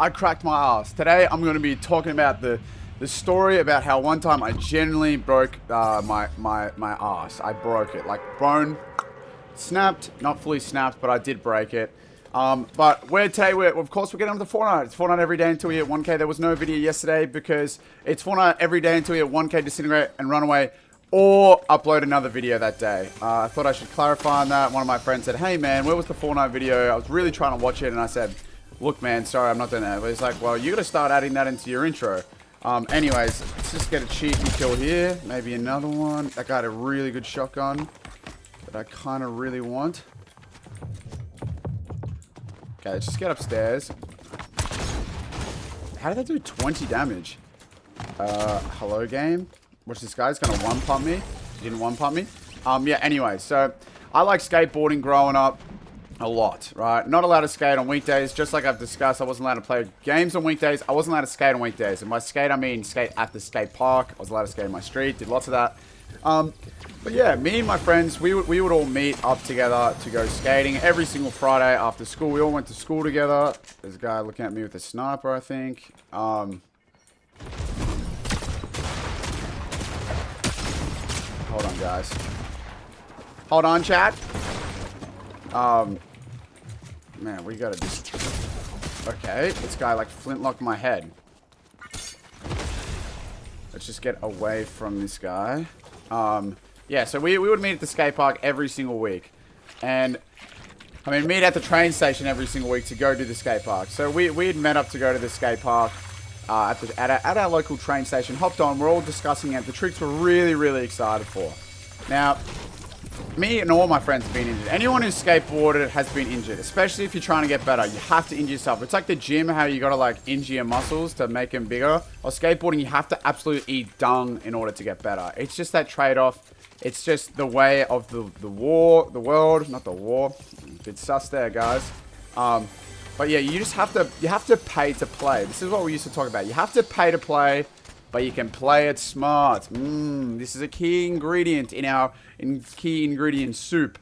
I cracked my ass. Today I'm going to be talking about the story about how one time I genuinely broke my ass. I broke it. Like, bone snapped. Not fully snapped, but I did break it. But today, of course, we're getting on to Fortnite. It's Fortnite every day until we hit 1k. There was no video yesterday because it's Fortnite every day until we hit 1k, disintegrate and run away, or upload another video that day. I thought I should clarify on that. One of my friends said, hey man, where was the Fortnite video? I was really trying to watch it, and I said, look man, sorry, I'm not doing that. But he's like, well, you gotta start adding that into your intro. Anyways, let's just get a cheeky kill here. Maybe another one. That guy had a really good shotgun that I kind of really want. Okay, let's just get upstairs. How did that do 20 damage? Hello game. Watch this guy. He's gonna one-pump me. He didn't one-pump me. Yeah, anyway, so I like skateboarding growing up a lot, right? Not allowed to skate on weekdays, just like I've discussed. I wasn't allowed to play games on weekdays. I wasn't allowed to skate on weekdays. And by skate, I mean skate at the skate park. I was allowed to skate in my street, did lots of that. But yeah, me and my friends, we would all meet up together to go skating every single Friday after school. We all went to school together. There's a guy looking at me with a sniper, I think. Hold on, guys. Hold on, chat. Man, we gotta just... Okay, this guy like flintlocked my head. Let's just get away from this guy. Yeah, so we would meet at the skate park every single week. And, I mean, meet at the train station every single week to go to the skate park. So we'd met up to go to the skate park at our local train station. Hopped on, we're all discussing it. The tricks we're really, really excited for. Now, me and all my friends have been injured. Anyone who's skateboarded has been injured, especially if you're trying to get better. You have to injure yourself. It's like the gym, how you gotta like injure your muscles to make them bigger. Or skateboarding, you have to absolutely eat dung in order to get better. It's just that trade-off. It's just the way of the world, not the war. A bit sus there, guys. But yeah, you have to pay to play. This is what we used to talk about. You have to pay to play, but you can play it smart. This is a key ingredient in key ingredient soup,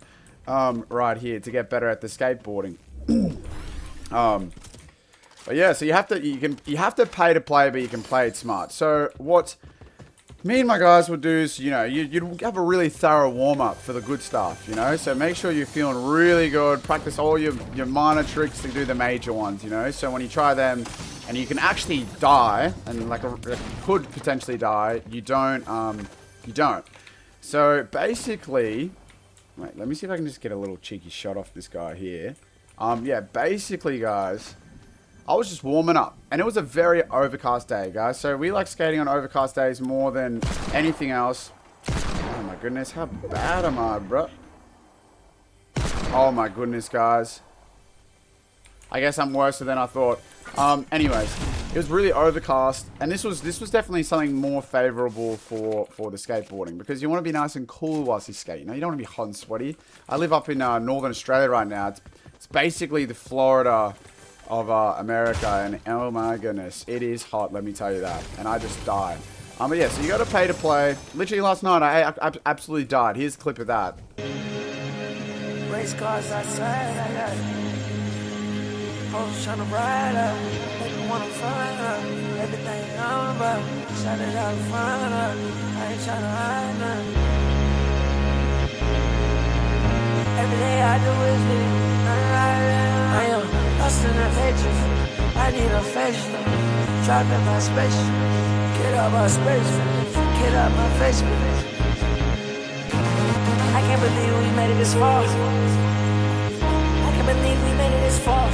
right here to get better at the skateboarding. But yeah, so you have to pay to play, but you can play it smart. So what me and my guys would do is, you know, you'd have a really thorough warm-up for the good stuff, you know? So make sure you're feeling really good. Practice all your minor tricks to do the major ones, you know? So when you try them and you can actually die, and like could potentially die, you don't. So basically, wait, let me see if I can just get a little cheeky shot off this guy here. Yeah, basically, guys, I was just warming up, and it was a very overcast day, guys. So we like skating on overcast days more than anything else. Oh my goodness, how bad am I, bro? Oh my goodness, guys. I guess I'm worse than I thought. Anyways, it was really overcast, and this was definitely something more favorable for the skateboarding, because you want to be nice and cool whilst you skate. You know, you don't want to be hot and sweaty. I live up in northern Australia right now. It's basically the Florida of America, and oh my goodness, it is hot, let me tell you that. And I just died. But yeah, so you got to pay to play. Literally last night, I absolutely died. Here's a clip of that. Race cars outside, I got hoes tryna ride up, make me wanna find up, everything I'm about, shout it out in front up, I ain't tryna hide nothing. Every day I do is live, I am lost in the matrix, I need a facelift, driving my space, get out my space, get out my face, I can't believe we made it this far, I can't believe we made it this far.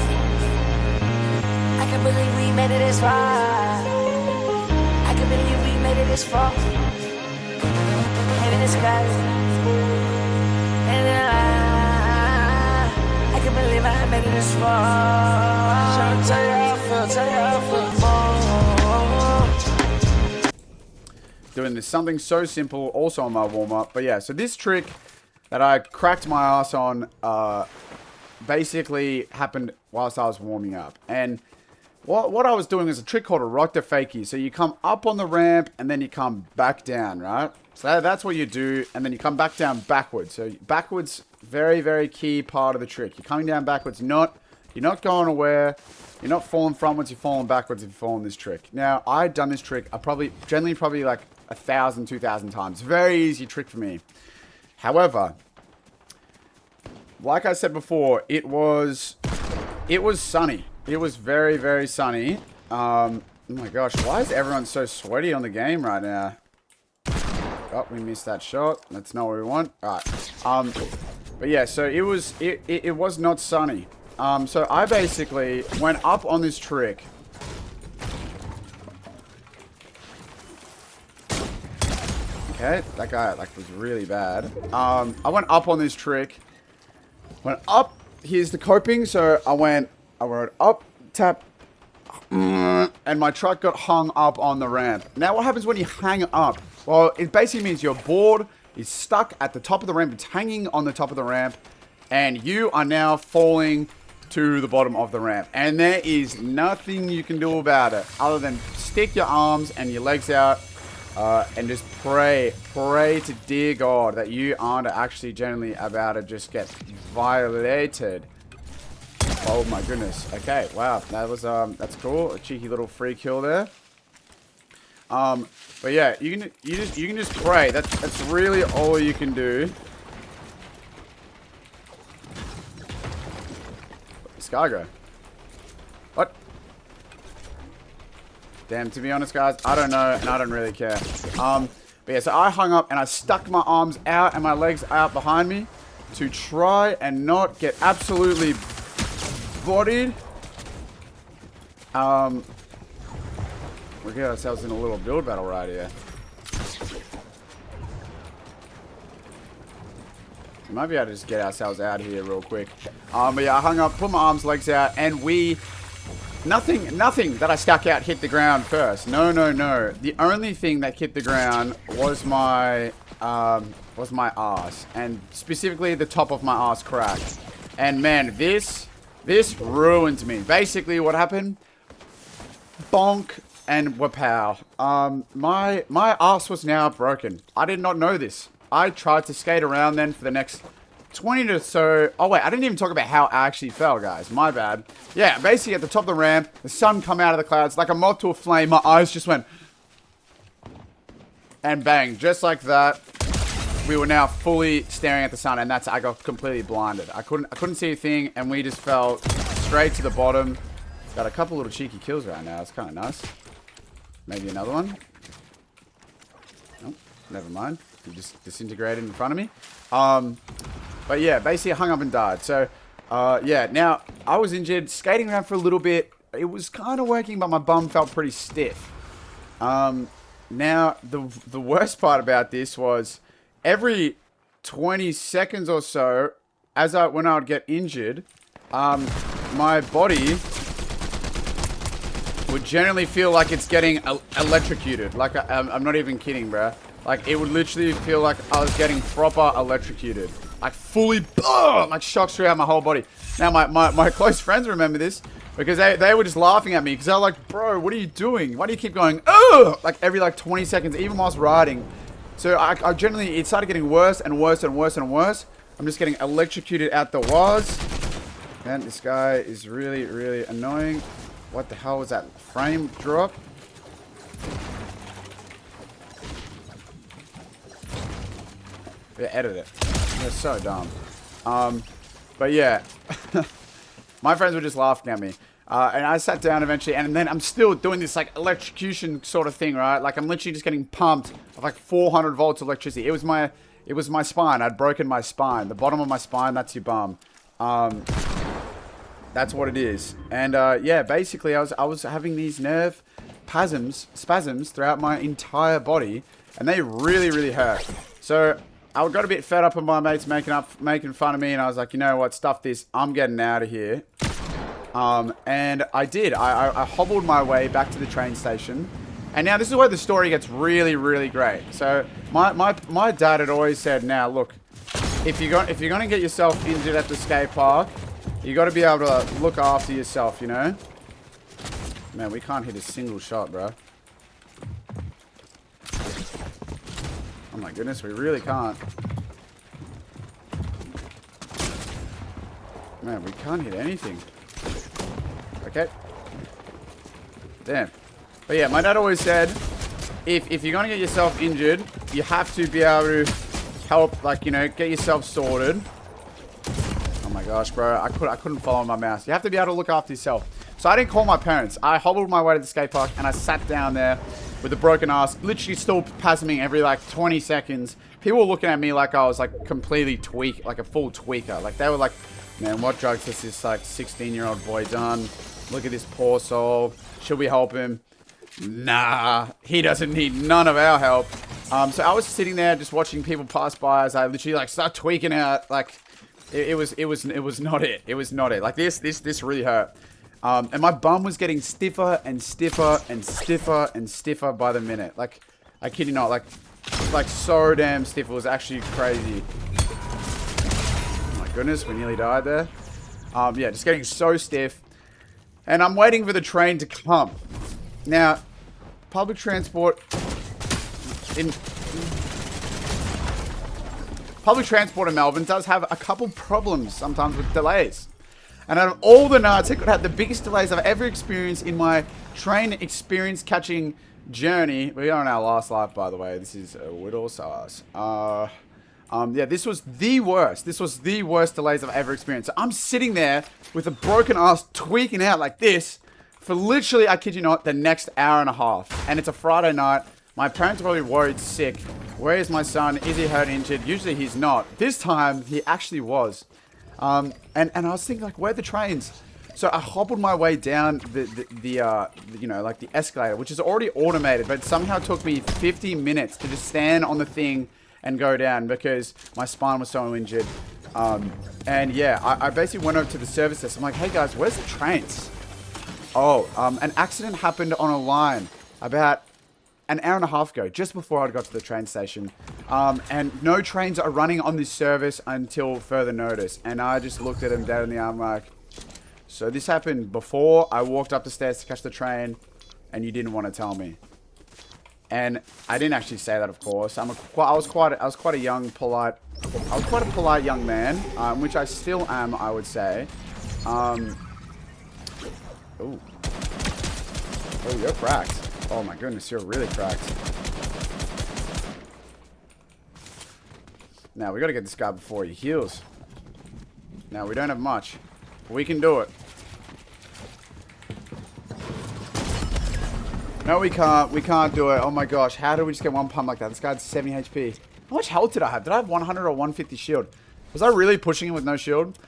I can't believe we made it this far. I can't believe we made it this far. Head in the sky. And I can't believe I made it this far. Trying to tell you how I feel, Doing this something so simple, also on my warm-up. But yeah, so this trick that I cracked my ass on basically happened whilst I was warming up. And what I was doing is a trick called a rock to fakie. So you come up on the ramp and then you come back down, right? So that's what you do, and then you come back down backwards. So backwards, very, very key part of the trick. You're coming down backwards, you're not going anywhere. You're not falling frontwards, you're falling backwards if you fall in this trick. Now, I'd done this trick, generally probably like 1,000, 2,000 times. Very easy trick for me. However, like I said before, it was sunny. It was very, very sunny. Oh my gosh, why is everyone so sweaty on the game right now? Oh, we missed that shot. That's not what we want. All right. But yeah, so it was not sunny. So I basically went up on this trick. Okay, that guy like was really bad. I went up on this trick. Went up. Here's the coping. So I went up, tap, and my truck got hung up on the ramp. Now, what happens when you hang up? Well, it basically means your board is stuck at the top of the ramp. It's hanging on the top of the ramp, and you are now falling to the bottom of the ramp. And there is nothing you can do about it other than stick your arms and your legs out and just pray to dear God that you aren't actually generally about to just get violated. Oh my goodness. Okay, wow. That was that's cool. A cheeky little free kill there. But yeah, you can just pray. That's really all you can do. Where'd this guy go? What? Damn, to be honest, guys, I don't know, and I don't really care. But yeah, so I hung up and I stuck my arms out and my legs out behind me to try and not get absolutely bodied. We get ourselves in a little build battle right here. We might be able to just get ourselves out of here real quick. But yeah, I hung up, put my arms, legs out, and nothing that I stuck out hit the ground first. No. The only thing that hit the ground was my ass, and specifically the top of my ass cracked. And man, this ruined me. Basically, what happened? Bonk. And wapow. My ass was now broken. I did not know this. I tried to skate around then for the next 20 to so... Oh, wait. I didn't even talk about how I actually fell, guys. My bad. Yeah, basically at the top of the ramp, the sun come out of the clouds like a moth to a flame. My eyes just went... And bang. Just like that. We were now fully staring at the sun, and I got completely blinded. I couldn't see a thing, and we just fell straight to the bottom. Got a couple little cheeky kills right now. It's kind of nice. Maybe another one. Nope, never mind. He just disintegrated in front of me. But yeah, basically I hung up and died. So, yeah, now I was injured, skating around for a little bit. It was kind of working, but my bum felt pretty stiff. Now, the worst part about this was every 20 seconds or so, when I would get injured, my body would generally feel like it's getting electrocuted. Like, I'm not even kidding, bruh. Like, it would literally feel like I was getting proper electrocuted. Like, fully, like, shocks throughout my whole body. Now, my close friends remember this because they were just laughing at me because they were like, bro, what are you doing? Why do you keep going, ugh? Like, every, 20 seconds, even whilst riding. So, I generally, it started getting worse and worse and worse and worse. I'm just getting electrocuted out the waz. And this guy is really, really annoying. What the hell was that frame drop? Yeah, edit it. They're so dumb. But yeah, my friends were just laughing at me. And I sat down eventually, and then I'm still doing this like electrocution sort of thing, right? Like I'm literally just getting pumped of like 400 volts electricity. It was my spine. I'd broken my spine. The bottom of my spine, that's your bum. That's what it is. And yeah, basically I was having these nerve spasms throughout my entire body, and they really, really hurt. So I got a bit fed up with my mates making fun of me, and I was like, you know what, stuff this, I'm getting out of here. And I did. I hobbled my way back to the train station. And now this is where the story gets really, really great. So my dad had always said, now look, if you're going to get yourself injured at the skate park, you got to be able to look after yourself, you know? Man, we can't hit a single shot, bro. Oh my goodness, we really can't. Man, we can't hit anything. Okay. Damn. But yeah, my dad always said, if you're gonna get yourself injured, you have to be able to help, like, you know, get yourself sorted. Oh my gosh, bro. I couldn't follow my mouse. You have to be able to look after yourself. So I didn't call my parents. I hobbled my way to the skate park and I sat down there with a broken ass, literally still spasming every like 20 seconds. People were looking at me like I was like completely like a full tweaker. Like they were like, man, what drugs has this like 16-year-old boy done? Look at this poor soul. Should we help him? Nah, he doesn't need none of our help. So I was sitting there just watching people pass by as I literally like start tweaking out. Like it was not it. It was not it. Like this really hurt. And my bum was getting stiffer and stiffer and stiffer and stiffer by the minute. Like, I kid you not, like so damn stiff. It was actually crazy. Oh my goodness, we nearly died there. Yeah, just getting so stiff. And I'm waiting for the train to come. Now, public transport in Melbourne does have a couple problems sometimes with delays. And out of all the nights, it could have the biggest delays I've ever experienced in my train experience catching journey. We are on our last life, by the way. This is Whittle Sauce. Yeah, this was the worst. This was the worst delays I've ever experienced. So I'm sitting there with a broken ass tweaking out like this for literally, I kid you not, the next hour and a half. And it's a Friday night. My parents are probably worried sick. Where is my son? Is he hurt, injured? Usually he's not. This time, he actually was. And I was thinking, like, where are the trains? So I hobbled my way down you know, like the escalator, which is already automated, but it somehow took me 50 minutes to just stand on the thing and go down because my spine was so injured. And yeah, I basically went over to the service desk. I'm like, hey guys, where's the trains? Oh, an accident happened on a line about an hour and a half ago, just before I got to the train station. And no trains are running on this service until further notice. And I just looked at him dead in the arm like, so this happened before I walked up the stairs to catch the train and you didn't want to tell me. And I didn't actually say that, of course. I was quite a polite young man, which I still am, I would say. Ooh. Oh, you're cracked. Oh my goodness, you're really cracked. Now, we gotta get this guy before he heals. Now, we don't have much. We can do it. No, we can't. We can't do it. Oh my gosh, how did we just get one pump like that? This guy had 70 HP. How much health did I have? Did I have 100 or 150 shield? Was I really pushing him with no shield?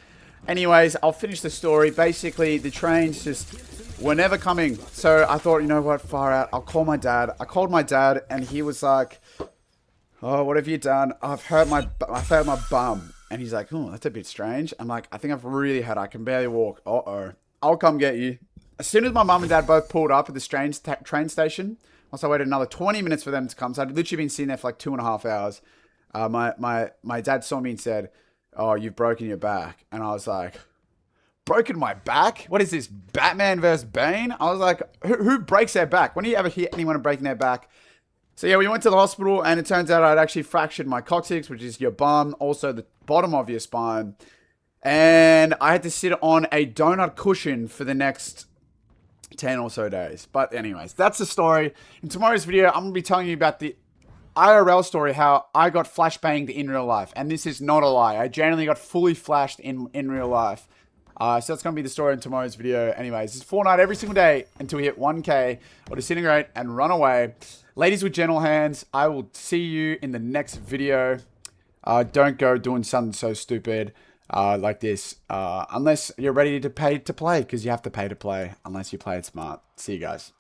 Anyways, I'll finish the story. Basically, the trains just were never coming. So I thought, you know what, far out. I'll call my dad. I called my dad and he was like, oh, what have you done? I've hurt my bum. And he's like, oh, that's a bit strange. I'm like, I think I've really hurt. I can barely walk. Uh-oh. I'll come get you. As soon as my mum and dad both pulled up at this train station, once I waited another 20 minutes for them to come. So I'd literally been sitting there for like 2.5 hours. My dad saw me and said, oh, you've broken your back. And I was like, broken my back? What is this, Batman versus Bane? I was like, who breaks their back? When do you ever hear anyone breaking their back? So yeah, we went to the hospital and it turns out I'd actually fractured my coccyx, which is your bum, also the bottom of your spine. And I had to sit on a donut cushion for the next 10 or so days. But anyways, that's the story. In tomorrow's video, I'm going to be telling you about the IRL story, how I got flashbanged in real life. And this is not a lie. I genuinely got fully flashed in real life. So that's going to be the story in tomorrow's video. Anyways, it's Fortnite every single day until we hit 1K or disintegrate and run away. Ladies with gentle hands, I will see you in the next video. Don't go doing something so stupid like this unless you're ready to pay to play, because you have to pay to play unless you play it smart. See you guys.